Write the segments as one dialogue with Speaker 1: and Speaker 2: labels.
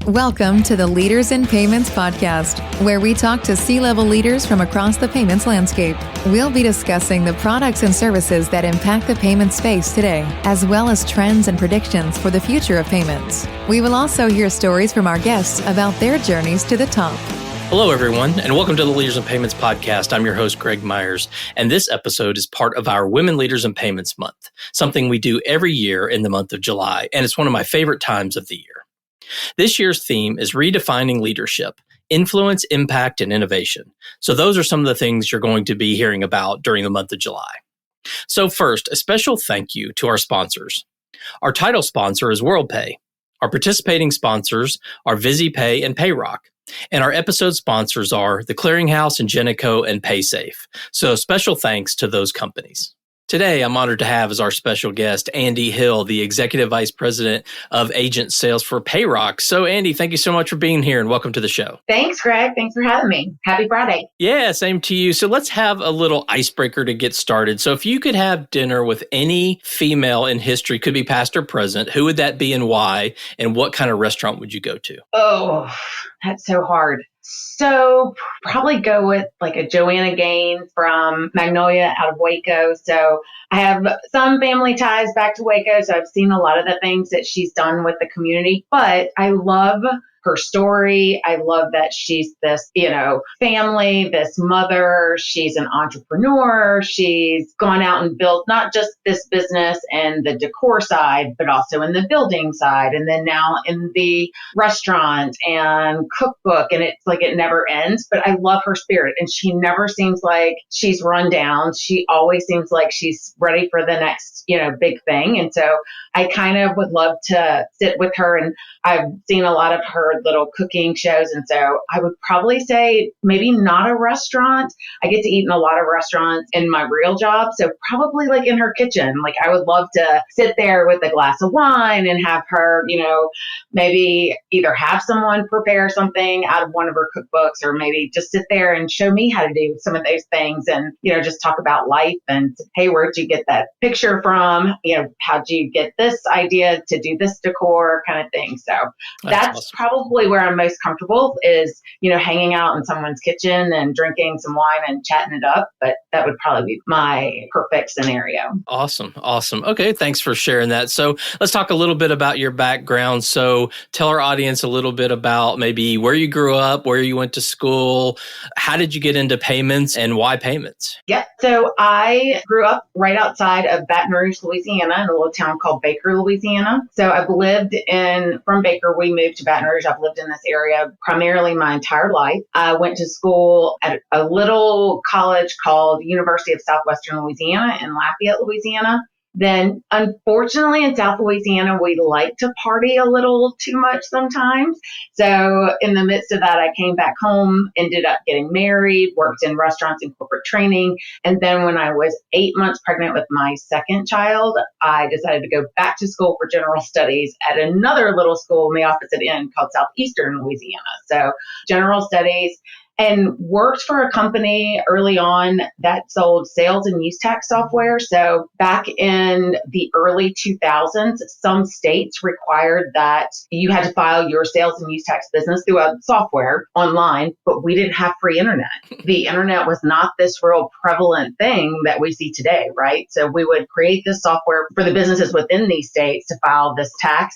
Speaker 1: Welcome to the Leaders in Payments podcast, where we talk to C-level leaders from across the payments landscape. We'll be discussing the products and services that impact the payment space today, as well as trends and predictions for the future of payments. We will also hear stories from our guests about their journeys to the top.
Speaker 2: Hello, everyone, and welcome to the Leaders in Payments podcast. I'm your host, Greg Myers, and this episode is part of our Women Leaders in Payments Month, something we do every year in the month of July, and it's one of my favorite times of the year. This year's theme is redefining leadership, influence, impact, and innovation. So those are some of the things you're going to be hearing about during the month of July. So first, a special thank you to our sponsors. Our title sponsor is WorldPay. Our participating sponsors are VisiPay and Payroc. And our episode sponsors are The Clearinghouse, Ingenico, and PaySafe. So special thanks to those companies. Today, I'm honored to have as our special guest, Andie Hill, the Executive Vice President of Agent Sales for Payroc. So, Andie, thank you so much for being here and welcome to the show.
Speaker 3: Thanks, Greg. Thanks for having me. Happy Friday.
Speaker 2: Yeah, same to you. So let's have a little icebreaker to get started. So if you could have dinner with any female in history, could be past or present, who would that be and why? And what kind of restaurant would you go to?
Speaker 3: Oh, that's so hard. So probably go with like a Joanna Gaines from Magnolia out of Waco. So I have some family ties back to Waco. So I've seen a lot of the things that she's done with the community, but I love her story. I love that she's this, family, this mother. She's an entrepreneur. She's gone out and built not just this business and the decor side, but also in the building side. And then now in the restaurant and cookbook. And it's like it never ends, but I love her spirit. And she never seems like she's run down. She always seems like she's ready for the next, big thing. And so I kind of would love to sit with her, and I've seen a lot of her little cooking shows. And so I would probably say maybe not a restaurant. I get to eat in a lot of restaurants in my real job. So probably like in her kitchen. Like I would love to sit there with a glass of wine and have her, maybe either have someone prepare something out of one of her cookbooks, or maybe just sit there and show me how to do some of those things and, just talk about life and, hey, where'd you get that picture from? How'd you get this idea to do this decor kind of thing? So that's awesome. Probably where I'm most comfortable is, hanging out in someone's kitchen and drinking some wine and chatting it up. But that would probably be my perfect scenario.
Speaker 2: Awesome. Okay. Thanks for sharing that. So let's talk a little bit about your background. So tell our audience a little bit about maybe where you grew up, where you went to school, how did you get into payments, and why payments?
Speaker 3: Yeah. So I grew up right outside of Baton Rouge, Louisiana, in a little town called Baker, Louisiana. So I've lived from Baker, we moved to Baton Rouge. I've lived in this area primarily my entire life. I went to school at a little college called University of Southwestern Louisiana in Lafayette, Louisiana. Then, unfortunately, in South Louisiana, we like to party a little too much sometimes. So in the midst of that, I came back home, ended up getting married, worked in restaurants and corporate training. And then when I was 8 months pregnant with my second child, I decided to go back to school for general studies at another little school in the opposite end called Southeastern Louisiana. So general studies. And worked for a company early on that sold sales and use tax software. So back in the early 2000s, some states required that you had to file your sales and use tax business through a software online, but we didn't have free internet. The internet was not this real prevalent thing that we see today, right? So we would create this software for the businesses within these states to file this tax.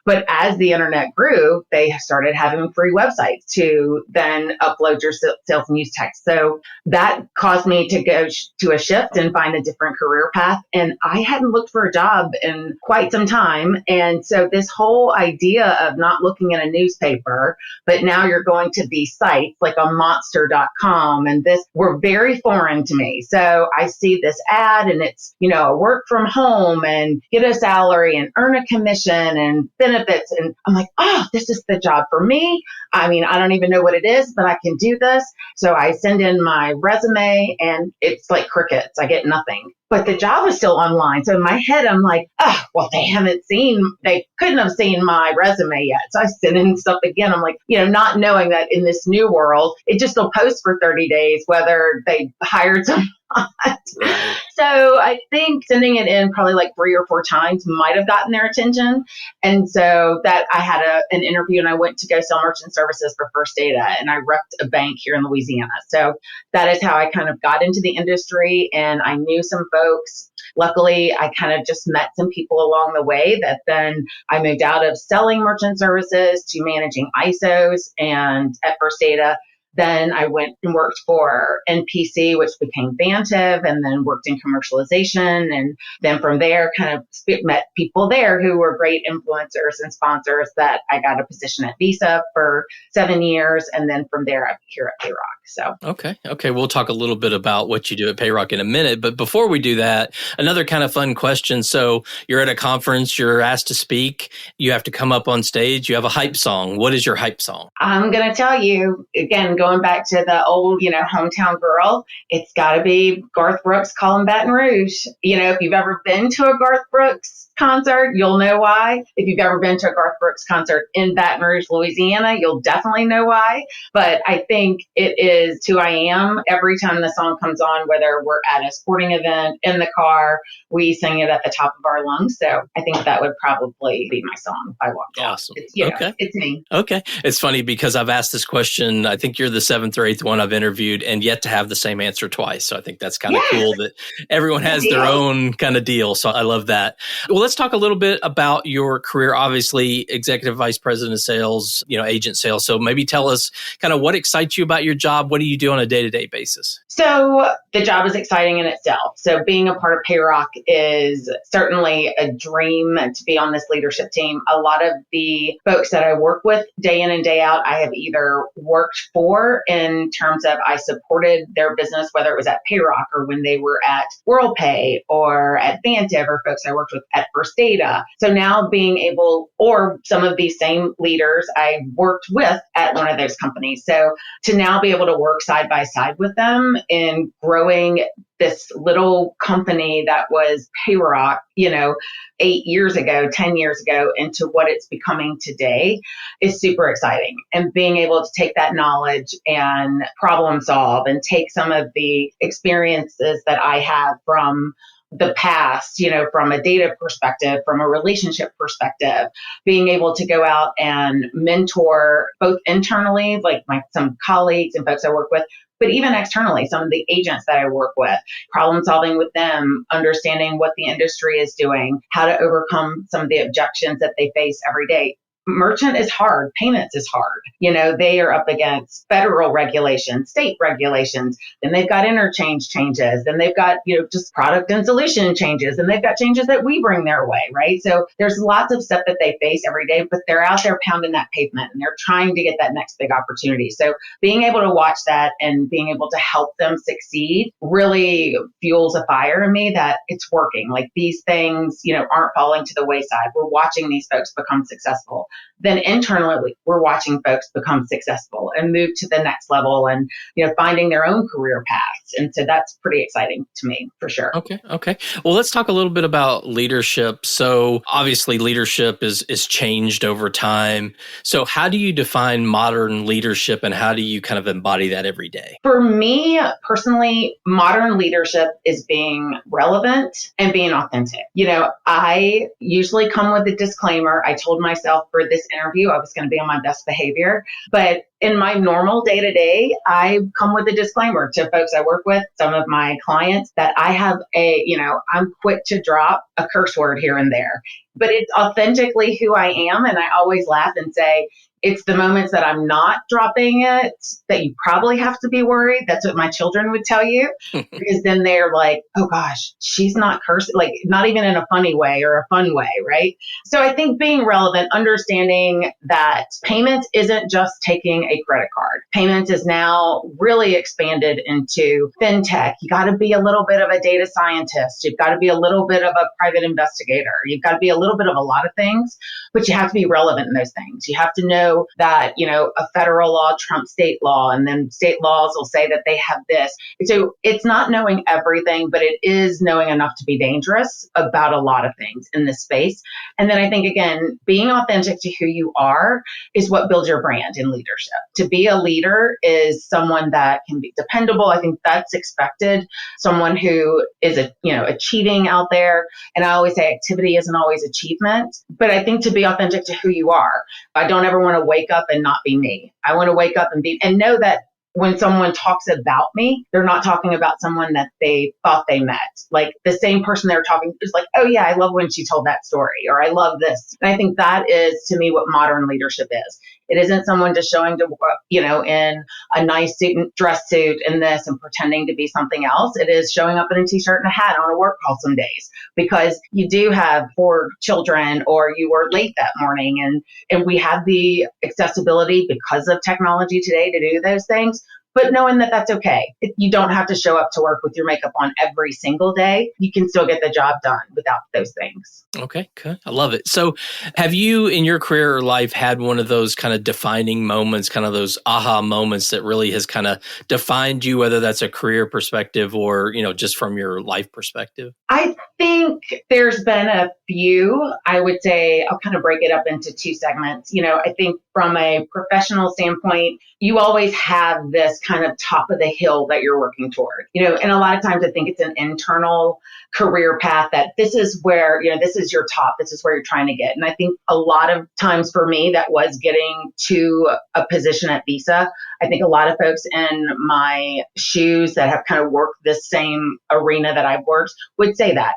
Speaker 3: But as the internet grew, they started having free websites to then upload your sales and use tax. So that caused me to go to a shift and find a different career path. And I hadn't looked for a job in quite some time. And so this whole idea of not looking at a newspaper, but now you're going to these sites like a monster.com and this were very foreign to me. So I see this ad and it's, work from home and get a salary and earn a commission and benefits. And I'm like, oh, this is the job for me. I mean, I don't even know what it is, but I can do this. So I send in my resume and it's like crickets. I get nothing. but the job was still online. So in my head, I'm like, oh, well, they couldn't have seen my resume yet. So I sent in stuff again. I'm like, not knowing that in this new world, it just will post for 30 days, whether they hired someone.
Speaker 2: Right.
Speaker 3: So I think sending it in probably like 3 or 4 times might have gotten their attention. And so that I had an interview and I went to go sell merchant services for First Data, and I repped a bank here in Louisiana. So that is how I kind of got into the industry, and I knew some folks. Luckily, I kind of just met some people along the way that then I moved out of selling merchant services to managing ISOs, and at First Data, then I went and worked for NPC, which became Vantiv, and then worked in commercialization. And then from there, kind of met people there who were great influencers and sponsors that I got a position at Visa for 7 years. And then from there, I'm here at Payroc. So
Speaker 2: Okay. We'll talk a little bit about what you do at Payroc in a minute. But before we do that, another kind of fun question. So you're at a conference, you're asked to speak, you have to come up on stage, you have a hype song. What is your hype song?
Speaker 3: I'm going to tell you, again, going back to the old, hometown girl, it's got to be Garth Brooks, Callin' Baton Rouge. If you've ever been to a Garth Brooks concert, you'll know why. If you've ever been to a Garth Brooks concert in Baton Rouge, Louisiana, you'll definitely know why. But I think it is who I am. Every time the song comes on, whether we're at a sporting event, in the car, we sing it at the top of our lungs. So I think that would probably be my song if I walked out.
Speaker 2: Awesome.
Speaker 3: Okay. It's me.
Speaker 2: Okay. It's funny because I've asked this question, I think you're the 7th or 8th one I've interviewed, and yet to have the same answer twice. So I think that's kind of cool that everyone has their own kind of deal. So I love that. Well, let's talk a little bit about your career. Obviously, executive vice president of sales, agent sales. So maybe tell us kind of what excites you about your job. What do you do on a day-to-day basis?
Speaker 3: So the job is exciting in itself. So being a part of Payroc is certainly a dream to be on this leadership team. A lot of the folks that I work with day in and day out, I have either worked for in terms of I supported their business, whether it was at Payroc or when they were at WorldPay or at Vantiv, or folks I worked with at First Data. So now being able, or some of these same leaders I worked with at one of those companies. So to now be able to work side by side with them in growing this little company that was Payroc, 8 years ago, 10 years ago, into what it's becoming today is super exciting. And being able to take that knowledge and problem solve and take some of the experiences that I have from the past, from a data perspective, from a relationship perspective, being able to go out and mentor both internally, like some colleagues and folks I work with, but even externally, some of the agents that I work with, problem solving with them, understanding what the industry is doing, how to overcome some of the objections that they face every day. Merchant is hard. Payments is hard. They are up against federal regulations, state regulations. Then they've got interchange changes. Then they've got, just product and solution changes. And they've got changes that we bring their way, right? So there's lots of stuff that they face every day, but they're out there pounding that pavement and they're trying to get that next big opportunity. So being able to watch that and being able to help them succeed really fuels a fire in me that it's working. Like these things, aren't falling to the wayside. We're watching these folks become successful. Then internally, we're watching folks become successful and move to the next level and, finding their own career paths. And so that's pretty exciting to me for sure.
Speaker 2: Okay. Well, let's talk a little bit about leadership. So obviously leadership is changed over time. So how do you define modern leadership and how do you kind of embody that every day?
Speaker 3: For me personally, modern leadership is being relevant and being authentic. I usually come with a disclaimer. I told myself for this interview, I was going to be on my best behavior, but in my normal day-to-day, I come with a disclaimer to folks I work with, some of my clients, that I have I'm quick to drop a curse word here and there, but it's authentically who I am. And I always laugh and say, it's the moments that I'm not dropping it that you probably have to be worried. That's what my children would tell you, because then they're like, oh gosh, she's not cursing, like not even in a funny way or a fun way, right? So I think being relevant, understanding that payments isn't just taking a credit card. Payments is now really expanded into fintech. You got to be a little bit of a data scientist. You've got to be a little bit of a private investigator. You've got to be a little bit of a lot of things, but you have to be relevant in those things. You have to know that, a federal law trumps state law, and then state laws will say that they have this. So it's not knowing everything, but it is knowing enough to be dangerous about a lot of things in this space. And then I think, again, being authentic to who you are is what builds your brand in leadership. To be a leader is someone that can be dependable. I think that's expected. Someone who is, achieving out there. And I always say activity isn't always achievement, but I think to be authentic to who you are. I don't ever want to wake up and not be me. I want to wake up and know that when someone talks about me, they're not talking about someone that they thought they met. Like the same person they were talking to is like, oh yeah, I love when she told that story, or I love this. And I think that is, to me, what modern leadership is. It isn't someone just showing to, in a nice suit and dress suit and this and pretending to be something else. It is showing up in a t-shirt and a hat on a work call some days because you do have 4 children or you were late that morning. And we have the accessibility because of technology today to do those things. But knowing that that's okay. You don't have to show up to work with your makeup on every single day. You can still get the job done without those things.
Speaker 2: Okay, good. I love it. So have you in your career or life had one of those kind of defining moments, kind of those aha moments that really has kind of defined you, whether that's a career perspective or, just from your life perspective?
Speaker 3: I think there's been a few. I would say I'll kind of break it up into 2 segments. I think from a professional standpoint, you always have this kind of top of the hill that you're working toward, and a lot of times I think it's an internal career path that this is where, this is your top, this is where you're trying to get. And I think a lot of times for me, that was getting to a position at Visa. I think a lot of folks in my shoes that have kind of worked this same arena that I've worked would say that,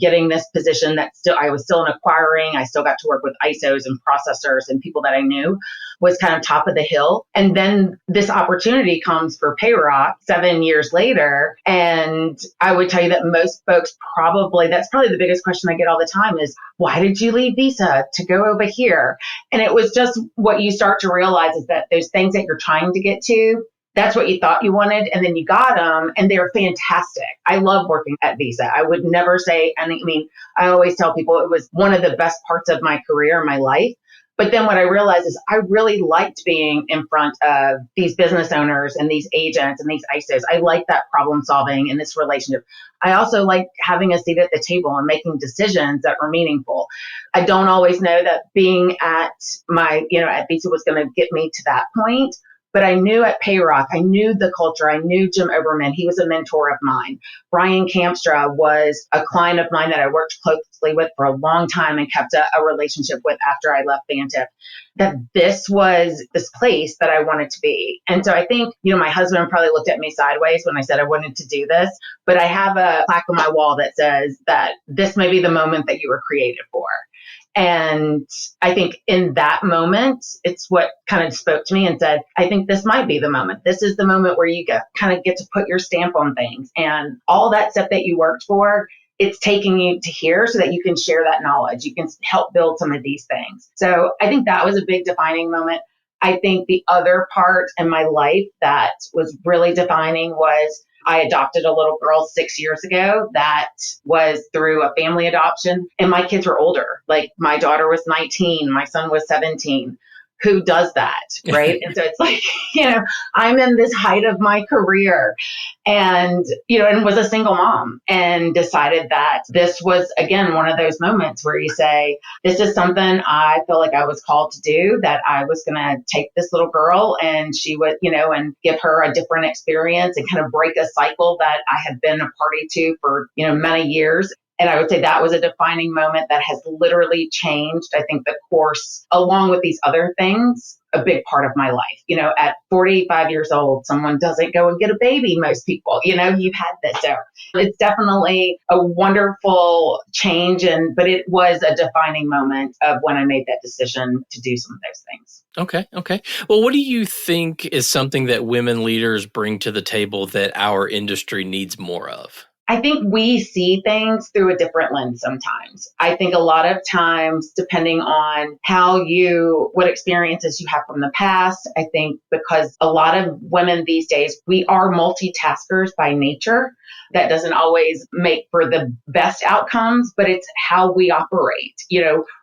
Speaker 3: getting this position that I was still in acquiring, I still got to work with ISOs and processors and people that I knew was kind of top of the hill. And then this opportunity comes for Payroc 7 years later. And I would tell you that most folks that's probably the biggest question I get all the time is, why did you leave Visa to go over here? And it was just what you start to realize is that those things that you're trying to get to, that's what you thought you wanted, and then you got them, and they're fantastic. I love working at Visa. I would never say anything. I always tell people it was one of the best parts of my career, my life. But then what I realized is I really liked being in front of these business owners and these agents and these ISOs. I like that problem solving and this relationship. I also like having a seat at the table and making decisions that were meaningful. I don't always know that being at at Visa was going to get me to that point. But I knew at Payroc, I knew the culture. I knew Jim Oberman. He was a mentor of mine. Brian Kamstra was a client of mine that I worked closely with for a long time and kept a relationship with after I left Bantip. That this was this place that I wanted to be. And so I think, my husband probably looked at me sideways when I said I wanted to do this, but I have a plaque on my wall that says that this may be the moment that you were created for. And I think in that moment, it's what kind of spoke to me and said, I think this might be the moment. This is the moment where you kind of get to put your stamp on things, and all that stuff that you worked for, it's taking you to here so that you can share that knowledge. You can help build some of these things. So I think that was a big defining moment. I think the other part in my life that was really defining was I adopted a little girl 6 years ago that was through a family adoption, and my kids were older. Like my daughter was 19, my son was 17. Who does that, right? And so it's like, I'm in this height of my career and was a single mom and decided that this was, again, one of those moments where you say, this is something I feel like I was called to do, that I was going to take this little girl and she would, and give her a different experience and kind of break a cycle that I had been a party to for, many years. And I would say that was a defining moment that has literally changed, I think, the course, along with these other things, a big part of my life. At 45 years old, someone doesn't go and get a baby, most people. You've had this. So it's definitely a wonderful change, but it was a defining moment of when I made that decision to do some of those things.
Speaker 2: Okay. Well, what do you think is something that women leaders bring to the table that our industry needs more of?
Speaker 3: I think we see things through a different lens sometimes. I think a lot of times, depending on what experiences you have from the past, I think because a lot of women these days, we are multitaskers by nature. That doesn't always make for the best outcomes, but it's how we operate,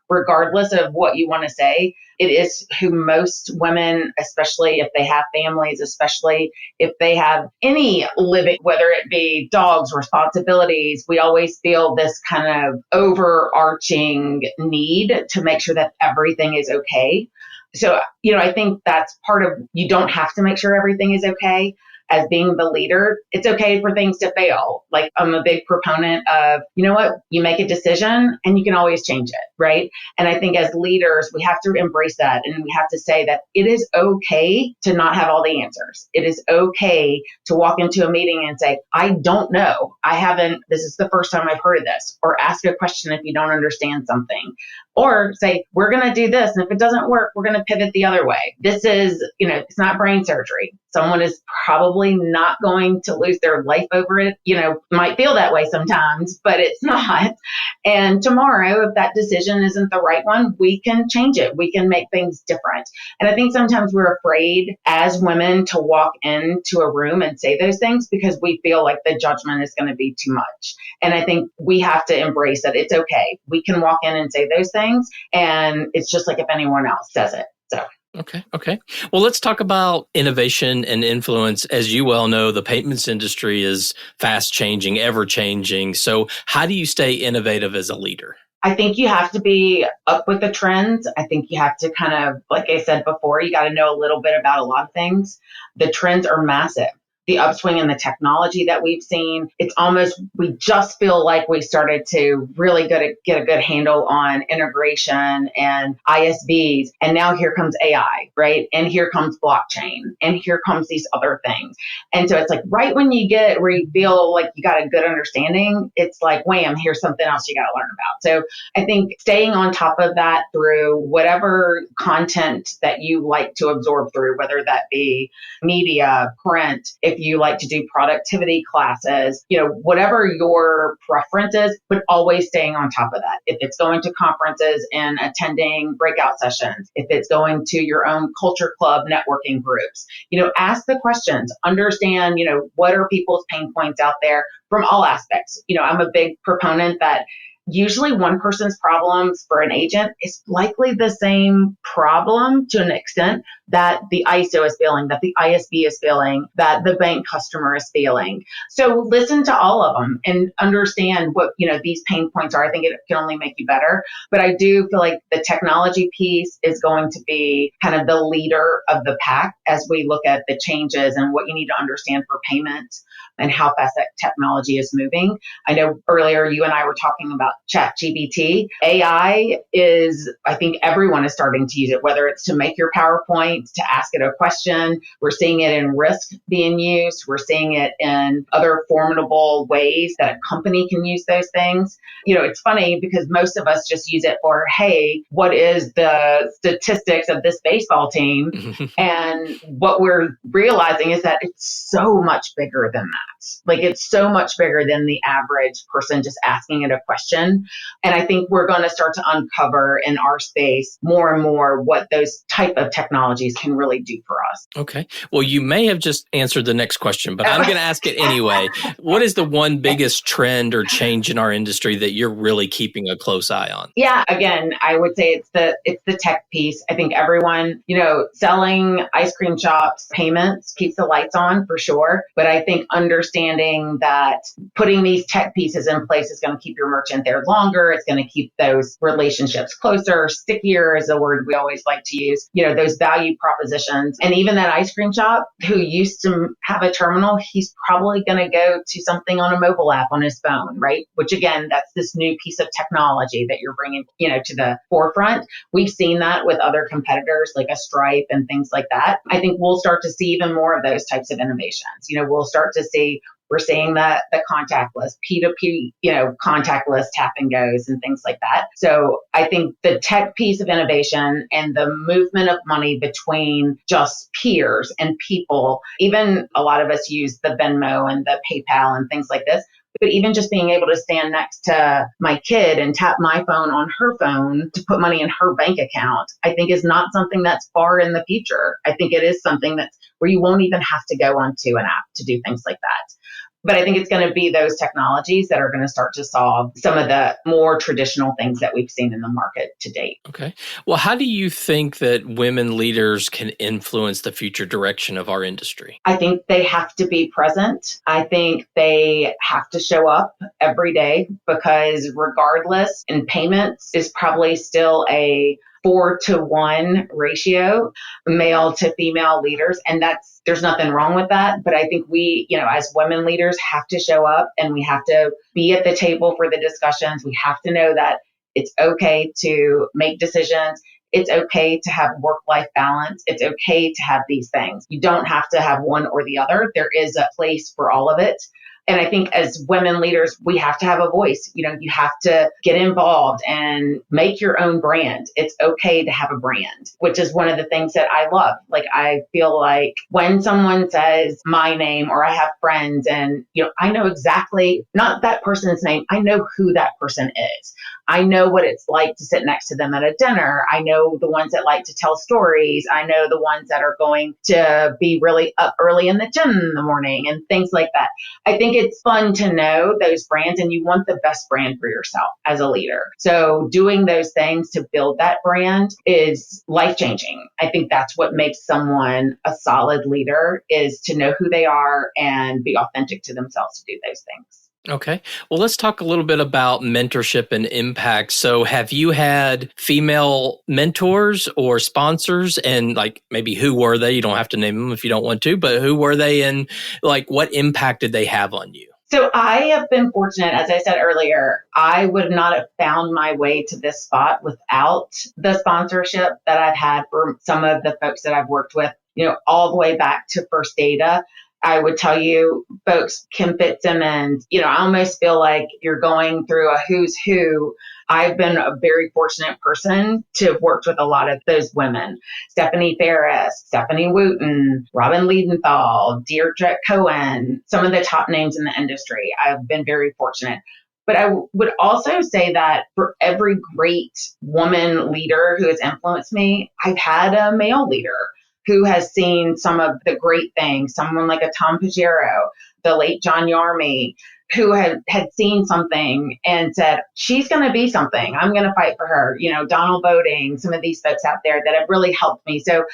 Speaker 3: regardless of what you want to say. It is who most women, especially if they have families, especially if they have any living, whether it be dogs, responsibilities, we always feel this kind of overarching need to make sure that everything is okay. So, I think that's part of, you don't have to make sure everything is okay. As being the leader, it's okay for things to fail. Like, I'm a big proponent of, you make a decision and you can always change it, right? And I think as leaders, we have to embrace that. And we have to say that it is okay to not have all the answers. It is okay to walk into a meeting and say, I don't know. This is the first time I've heard of this. Or ask a question if you don't understand something. Or say, we're going to do this. And if it doesn't work, we're going to pivot the other way. This is, it's not brain surgery. Someone is probably not going to lose their life over it. Might feel that way sometimes, but it's not. And tomorrow, if that decision isn't the right one, we can change it. We can make things different. And I think sometimes we're afraid as women to walk into a room and say those things because we feel like the judgment is going to be too much. And I think we have to embrace that it's okay. We can walk in and say those things, and it's just like if anyone else says it. So.
Speaker 2: Okay. Well, let's talk about innovation and influence. As you well know, the payments industry is fast changing, ever changing. So how do you stay innovative as a leader?
Speaker 3: I think you have to be up with the trends. I think you have to kind of, like I said before, you got to know a little bit about a lot of things. The trends are massive. The upswing in the technology that we've seen, it's almost, we just feel like we started to really get a good handle on integration and ISVs. And now here comes AI, right? And here comes blockchain. And here comes these other things. And so it's like right when you get where you feel like you got a good understanding, it's like, wham, here's something else you got to learn about. So I think staying on top of that through whatever content that you like to absorb through, whether that be media, print, if you like to do productivity classes, whatever your preference is, but always staying on top of that. If it's going to conferences and attending breakout sessions, if it's going to your own culture club networking groups, ask the questions, understand, what are people's pain points out there from all aspects. I'm a big proponent that usually one person's problems for an agent is likely the same problem to an extent that the ISO is feeling, that the ISV is feeling, that the bank customer is feeling. So listen to all of them and understand what, these pain points are. I think it can only make you better. But I do feel like the technology piece is going to be kind of the leader of the pack as we look at the changes and what you need to understand for payments and how fast that technology is moving. I know earlier you and I were talking about ChatGPT. AI is, I think everyone is starting to use it, whether it's to make your PowerPoint, to ask it a question. We're seeing it in risk being used. We're seeing it in other formidable ways that a company can use those things. It's funny because most of us just use it for, hey, what is the statistics of this baseball team? And what we're realizing is that it's so much bigger than that. Like it's so much bigger than the average person just asking it a question. And I think we're going to start to uncover in our space more and more what those type of technologies can really do for us.
Speaker 2: Okay. Well, you may have just answered the next question, but I'm going to ask it anyway. What is the one biggest trend or change in our industry that you're really keeping a close eye on?
Speaker 3: Yeah, again, I would say it's the tech piece. I think everyone, selling ice cream shops, payments keeps the lights on for sure. But I think understanding that putting these tech pieces in place is going to keep your merchant there longer. It's going to keep those relationships closer. Stickier is a word we always like to use, those value propositions. And even that ice cream shop who used to have a terminal, he's probably going to go to something on a mobile app on his phone, right? Which again, that's this new piece of technology that you're bringing, to the forefront. We've seen that with other competitors like a Stripe and things like that. I think we'll start to see even more of those types of innovations. We'll start to see, we're seeing the contactless, P2P, contactless tap and goes and things like that. So I think the tech piece of innovation and the movement of money between just peers and people, even a lot of us use the Venmo and the PayPal and things like this, But even just being able to stand next to my kid and tap my phone on her phone to put money in her bank account, I think is not something that's far in the future. I think it is something that's where you won't even have to go onto an app to do things like that. But I think it's going to be those technologies that are going to start to solve some of the more traditional things that we've seen in the market to date.
Speaker 2: Okay. Well, how do you think that women leaders can influence the future direction of our industry?
Speaker 3: I think they have to be present. I think they have to show up every day, because regardless, in payments is probably still a 4-to-1 ratio, male to female leaders. And there's nothing wrong with that. But I think we, as women leaders have to show up, and we have to be at the table for the discussions. We have to know that it's okay to make decisions. It's okay to have work-life balance. It's okay to have these things. You don't have to have one or the other. There is a place for all of it. And I think as women leaders, we have to have a voice. You have to get involved and make your own brand. It's okay to have a brand, which is one of the things that I love. Like, I feel like when someone says my name, or I have friends and, I know exactly, not that person's name, I know who that person is. I know what it's like to sit next to them at a dinner. I know the ones that like to tell stories. I know the ones that are going to be really up early in the gym in the morning and things like that. I think it's fun to know those brands, and you want the best brand for yourself as a leader. So doing those things to build that brand is life-changing. I think that's what makes someone a solid leader, is to know who they are and be authentic to themselves to do those things.
Speaker 2: Okay. Well, let's talk a little bit about mentorship and impact. So have you had female mentors or sponsors, and maybe who were they? You don't have to name them if you don't want to, but who were they, and what impact did they have on you?
Speaker 3: So I have been fortunate, as I said earlier, I would not have found my way to this spot without the sponsorship that I've had for some of the folks that I've worked with, all the way back to First Data. I would tell you, folks, Kim Fitzsimmons, I almost feel like you're going through a who's who. I've been a very fortunate person to have worked with a lot of those women. Stephanie Ferris, Stephanie Wooten, Robin Liedenthal, Deirdre Cohen, some of the top names in the industry. I've been very fortunate. But I would also say that for every great woman leader who has influenced me, I've had a male leader who has seen some of the great things, someone like a Tom Pajero, the late John Yarmy, who had seen something and said, she's going to be something. I'm going to fight for her. Donald Boding, some of these folks out there that have really helped me. So,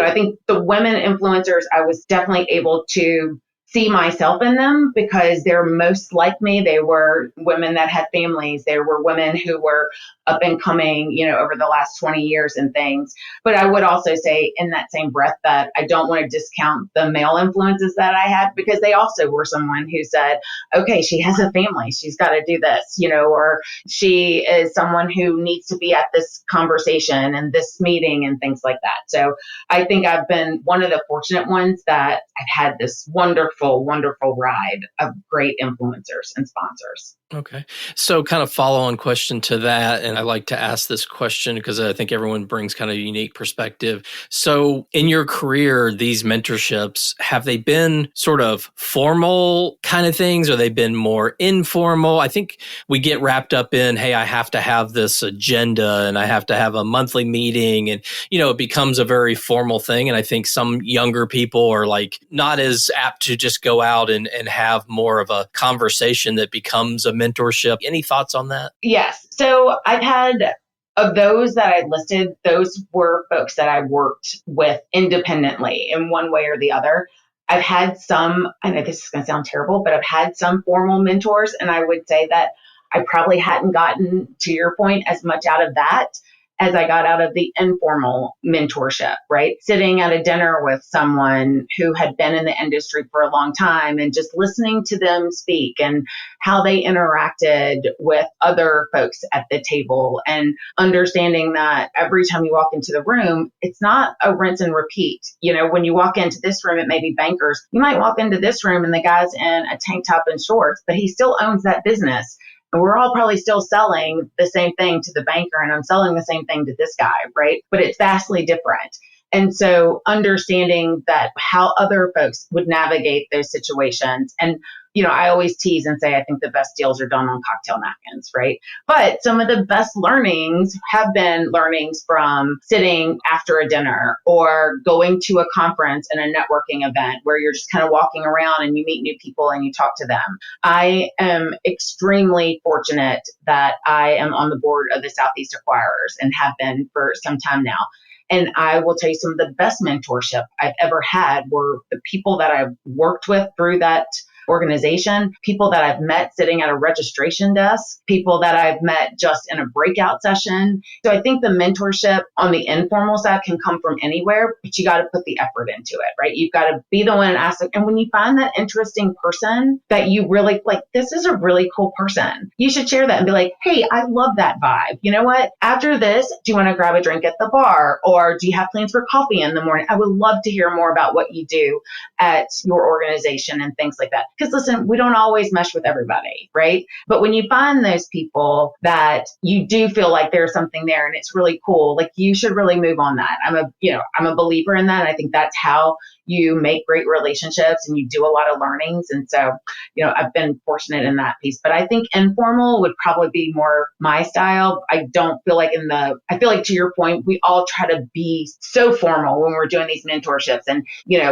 Speaker 3: I think the women influencers, I was definitely able to see myself in them, because they're most like me. They were women that had families. They were women who were up and coming, over the last 20 years and things. But I would also say in that same breath that I don't want to discount the male influences that I had, because they also were someone who said, okay, she has a family. She's got to do this, or she is someone who needs to be at this conversation and this meeting and things like that. So I think I've been one of the fortunate ones that I've had this wonderful, wonderful ride of great influencers and sponsors.
Speaker 2: Okay. So kind of follow-on question to that, and I like to ask this question because I think everyone brings kind of a unique perspective. So in your career, these mentorships, have they been sort of formal kind of things, or they been more informal? I think we get wrapped up in, hey, I have to have this agenda and I have to have a monthly meeting, and, it becomes a very formal thing. And I think some younger people are not as apt to just go out and have more of a conversation that becomes a mentorship. Any thoughts on that?
Speaker 3: Yes. So I've had, of those that I listed, those were folks that I worked with independently in one way or the other. I've had some, I know this is going to sound terrible, but I've had some formal mentors, and I would say that I probably hadn't gotten, to your point, as much out of that as I got out of the informal mentorship, right? Sitting at a dinner with someone who had been in the industry for a long time and just listening to them speak and how they interacted with other folks at the table, and understanding that every time you walk into the room, it's not a rinse and repeat. When you walk into this room, it may be bankers. You might walk into this room and the guy's in a tank top and shorts, but he still owns that business. And we're all probably still selling the same thing to the banker, and I'm selling the same thing to this guy, right? But it's vastly different. And so understanding that how other folks would navigate those situations. And, I always tease and say, I think the best deals are done on cocktail napkins, right? But some of the best learnings have been learnings from sitting after a dinner or going to a conference and a networking event where you're just kind of walking around and you meet new people and you talk to them. I am extremely fortunate that I am on the board of the Southeast Acquirers and have been for some time now. And I will tell you some of the best mentorship I've ever had were the people that I've worked with through that organization, people that I've met sitting at a registration desk, people that I've met just in a breakout session. So I think the mentorship on the informal side can come from anywhere, but you got to put the effort into it, right? You've got to be the one and ask. And when you find that interesting person that you really like, this is a really cool person, you should share that and be like, hey, I love that vibe. You know what? After this, do you want to grab a drink at the bar? Or do you have plans for coffee in the morning? I would love to hear more about what you do at your organization and things like that. Because listen, we don't always mesh with everybody, right? But when you find those people that you do feel like there's something there and it's really cool, like you should really move on that. I'm a believer in that. And I think that's how you make great relationships and you do a lot of learnings. And so, I've been fortunate in that piece, but I think informal would probably be more my style. I feel like to your point, we all try to be so formal when we're doing these mentorships and,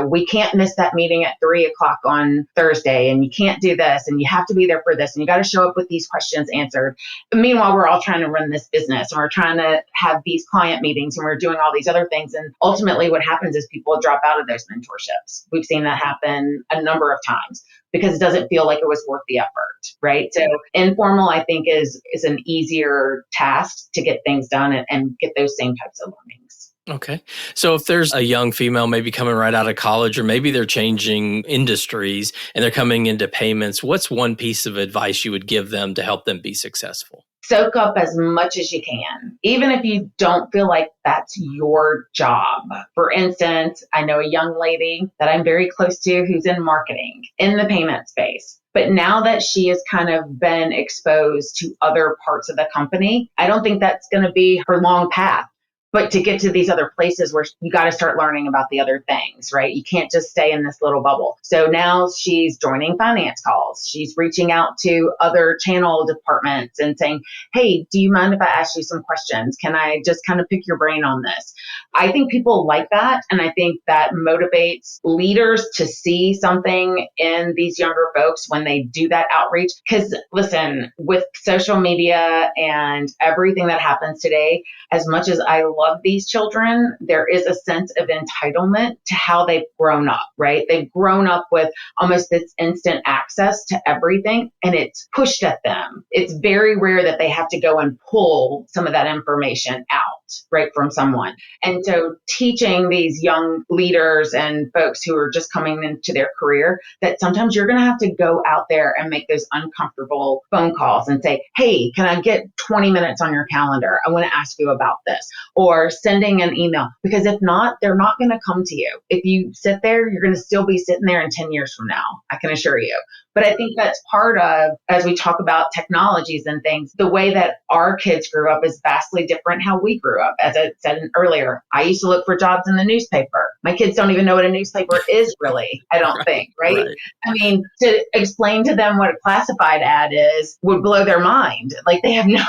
Speaker 3: we can't miss that meeting at 3:00 on Thursday and you can't do this and you have to be there for this and you got to show up with these questions answered. But meanwhile, we're all trying to run this business and we're trying to have these client meetings and we're doing all these other things. And ultimately what happens is people drop out of those mentorships. We've seen that happen a number of times because it doesn't feel like it was worth the effort, right? So informal, I think, is an easier task to get things done and get those same types of learnings.
Speaker 2: Okay. So if there's a young female maybe coming right out of college, or maybe they're changing industries and they're coming into payments, what's one piece of advice you would give them to help them be successful?
Speaker 3: Soak up as much as you can, even if you don't feel like that's your job. For instance, I know a young lady that I'm very close to who's in marketing in the payment space. But now that she has kind of been exposed to other parts of the company, I don't think that's going to be her long path. But to get to these other places where you got to start learning about the other things, right? You can't just stay in this little bubble. So now she's joining finance calls. She's reaching out to other channel departments and saying, hey, do you mind if I ask you some questions? Can I just kind of pick your brain on this? I think people like that. And I think that motivates leaders to see something in these younger folks when they do that outreach. Because listen, with social media and everything that happens today, as much as I love these children, there is a sense of entitlement to how they've grown up, right? They've grown up with almost this instant access to everything and it's pushed at them. It's very rare that they have to go and pull some of that information out, right, from someone. And so teaching these young leaders and folks who are just coming into their career that sometimes you're going to have to go out there and make those uncomfortable phone calls and say, hey, can I get 20 minutes on your calendar? I want to ask you about this. Or sending an email, because if not, they're not going to come to you. If you sit there, you're going to still be sitting there in 10 years from now, I can assure you. But I think that's part of, as we talk about technologies and things, the way that our kids grew up is vastly different how we grew up. As I said earlier, I used to look for jobs in the newspaper. My kids don't even know what a newspaper is really, I don't think, right? I mean, to explain to them what a classified ad is would blow their mind. Like they have no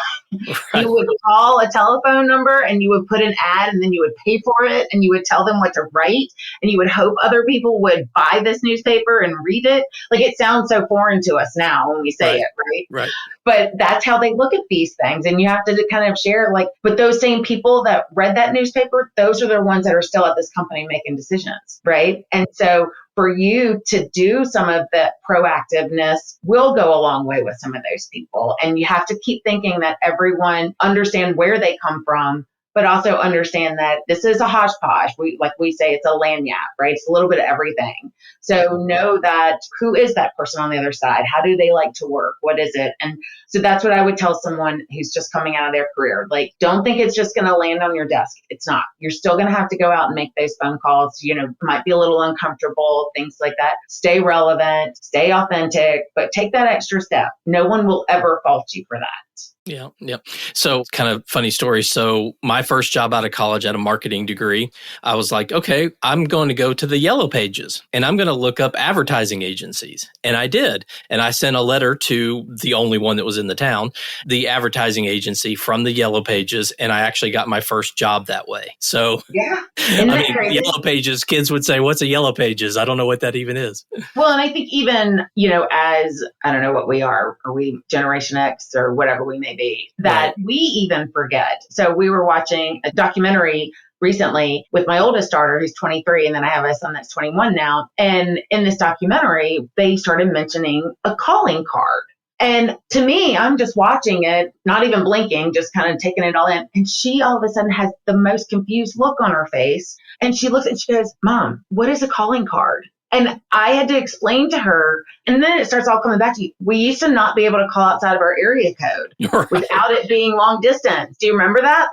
Speaker 2: Right.
Speaker 3: You would call a telephone number and you would put an ad and then you would pay for it and you would tell them what to write and you would hope other people would buy this newspaper and read it. Like it sounds so foreign to us now when we say it, right?
Speaker 2: Right.
Speaker 3: But that's how they look at these things. And you have to kind of share but those same people that read that newspaper, those are the ones that are still at this company making decisions, right? And so for you to do some of the proactiveness will go a long way with some of those people. And you have to keep thinking that everyone understand where they come from, but also understand that this is a hodgepodge. We say it's a lanyard, right? It's a little bit of everything. So know that who is that person on the other side? How do they like to work? What is it? And so that's what I would tell someone who's just coming out of their career. Like, don't think it's just going to land on your desk. It's not. You're still going to have to go out and make those phone calls. Might be a little uncomfortable, things like that. Stay relevant, stay authentic, but take that extra step. No one will ever fault you for that.
Speaker 2: Yeah. Yeah. So kind of funny story. So my first job out of college at a marketing degree, I was like, okay, I'm going to go to the Yellow Pages and I'm going to look up advertising agencies. And I did. And I sent a letter to the only one that was in the town, the advertising agency from the Yellow Pages. And I actually got my first job that way. So,
Speaker 3: Yeah. Isn't that crazy?
Speaker 2: Yellow Pages, kids would say, what's a Yellow Pages? I don't know what that even is.
Speaker 3: Well, and I think even, as I don't know what we are we Generation X or whatever we may be, that we even forget. So we were watching a documentary recently with my oldest daughter, who's 23, and then I have a son that's 21 now. And in this documentary, they started mentioning a calling card. And to me, I'm just watching it, not even blinking, just kind of taking it all in. And she all of a sudden has the most confused look on her face. And she looks and she goes, Mom, what is a calling card? And I had to explain to her, and then it starts all coming back to you. We used to not be able to call outside of our area code without it being long distance. Do you remember that?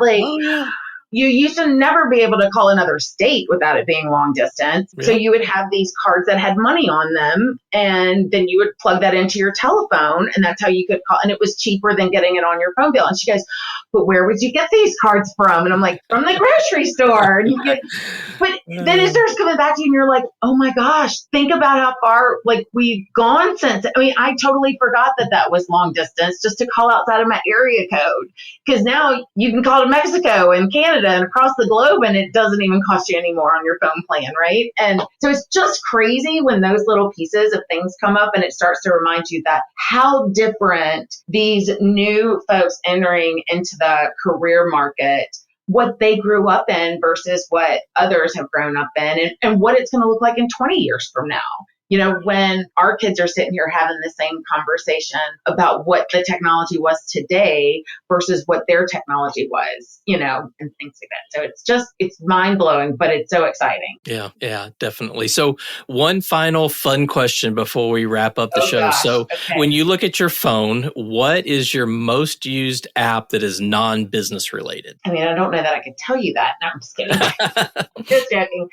Speaker 3: You used to never be able to call another state without it being long distance. Yeah. So you would have these cards that had money on them, and then you would plug that into your telephone, and that's how you could call. And it was cheaper than getting it on your phone bill. And she goes, but where would you get these cards from? And I'm like, from the grocery store. But then it starts coming back to you, and you're like, oh my gosh, think about how far we've gone since. I mean, I totally forgot that was long distance just to call outside of my area code. Because now you can call to Mexico and Canada and across the globe, and it doesn't even cost you any more on your phone plan, right? And so it's just crazy when those little pieces of things come up, and it starts to remind you that how different these new folks entering into the career market, what they grew up in versus what others have grown up in, and what it's going to look like in 20 years from now. When our kids are sitting here having the same conversation about what the technology was today versus what their technology was, and things like that. So it's mind blowing, but it's so exciting.
Speaker 2: Yeah, definitely. So one final fun question before we wrap up the show.
Speaker 3: Gosh.
Speaker 2: So
Speaker 3: Okay.
Speaker 2: When you look at your phone, what is your most used app that is non-business related?
Speaker 3: I mean, I don't know that I could tell you that. No, I'm just kidding. Just joking.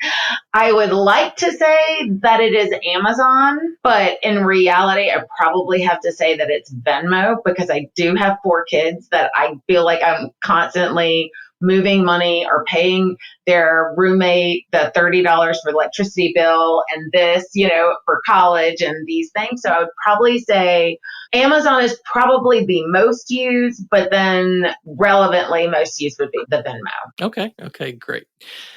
Speaker 3: I would like to say that it is Amazon, but in reality, I probably have to say that it's Venmo, because I do have 4 kids that I feel like I'm constantly moving money or paying their roommate the $30 for electricity bill and this, for college and these things. So I would probably say Amazon is probably the most used, but then relevantly most used would be the Venmo.
Speaker 2: Okay, great.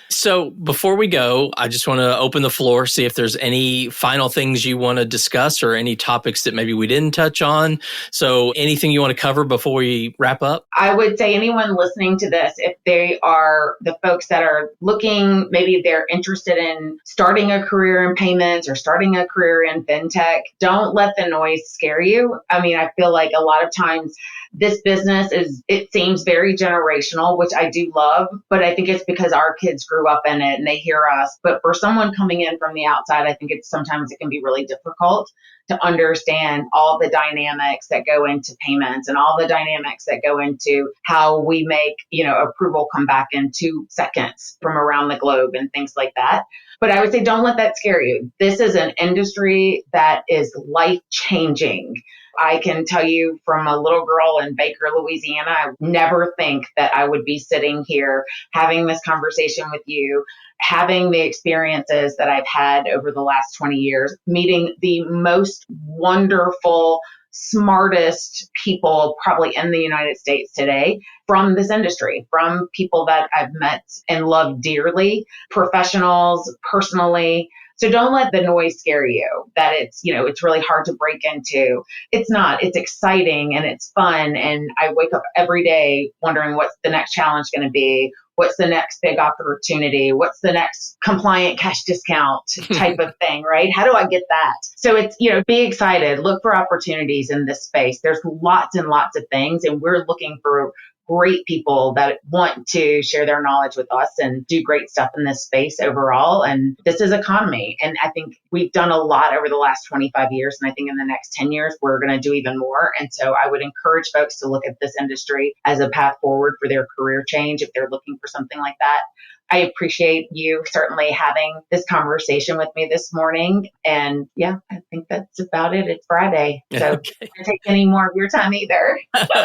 Speaker 2: So before we go, I just want to open the floor, see if there's any final things you want to discuss or any topics that maybe we didn't touch on. So anything you want to cover before we wrap up?
Speaker 3: I would say anyone listening to this, if they are the folks that are looking, maybe they're interested in starting a career in payments or starting a career in fintech, don't let the noise scare you. I mean, I feel like a lot of times this business it seems very generational, which I do love, but I think it's because our kids grew up in it and they hear us. But for someone coming in from the outside, I think sometimes it can be really difficult to understand all the dynamics that go into payments and all the dynamics that go into how we make, approval come back in 2 seconds from around the globe and things like that. But I would say don't let that scare you. This is an industry that is life-changing. I can tell you from a little girl in Baker, Louisiana, I never think that I would be sitting here having this conversation with you, having the experiences that I've had over the last 20 years, meeting the most wonderful, smartest people probably in the United States today from this industry, from people that I've met and loved dearly, professionals, personally. So don't let the noise scare you that it's really hard to break into. It's not. It's exciting and it's fun. And I wake up every day wondering what's the next challenge going to be? What's the next big opportunity? What's the next compliant cash discount type of thing, right? How do I get that? So it's, be excited. Look for opportunities in this space. There's lots and lots of things, and we're looking for great people that want to share their knowledge with us and do great stuff in this space overall. And this is economy. And I think we've done a lot over the last 25 years. And I think in the next 10 years, we're going to do even more. And so I would encourage folks to look at this industry as a path forward for their career change if they're looking for something like that. I appreciate you certainly having this conversation with me this morning. And yeah, I think that's about it. It's Friday. So
Speaker 2: Okay.
Speaker 3: I don't take any more of your time either.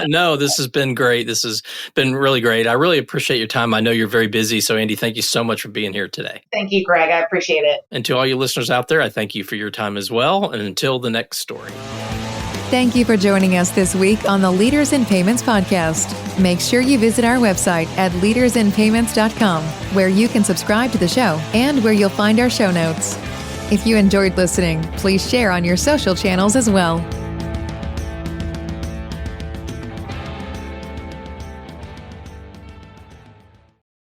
Speaker 2: No, this has been great. This has been really great. I really appreciate your time. I know you're very busy. So, Andie, thank you so much for being here today.
Speaker 3: Thank you, Greg. I appreciate it.
Speaker 2: And to all you listeners out there, I thank you for your time as well. And until the next story.
Speaker 1: Thank you for joining us this week on the Leaders in Payments podcast. Make sure you visit our website at leadersinpayments.com, where you can subscribe to the show and where you'll find our show notes. If you enjoyed listening, please share on your social channels as well.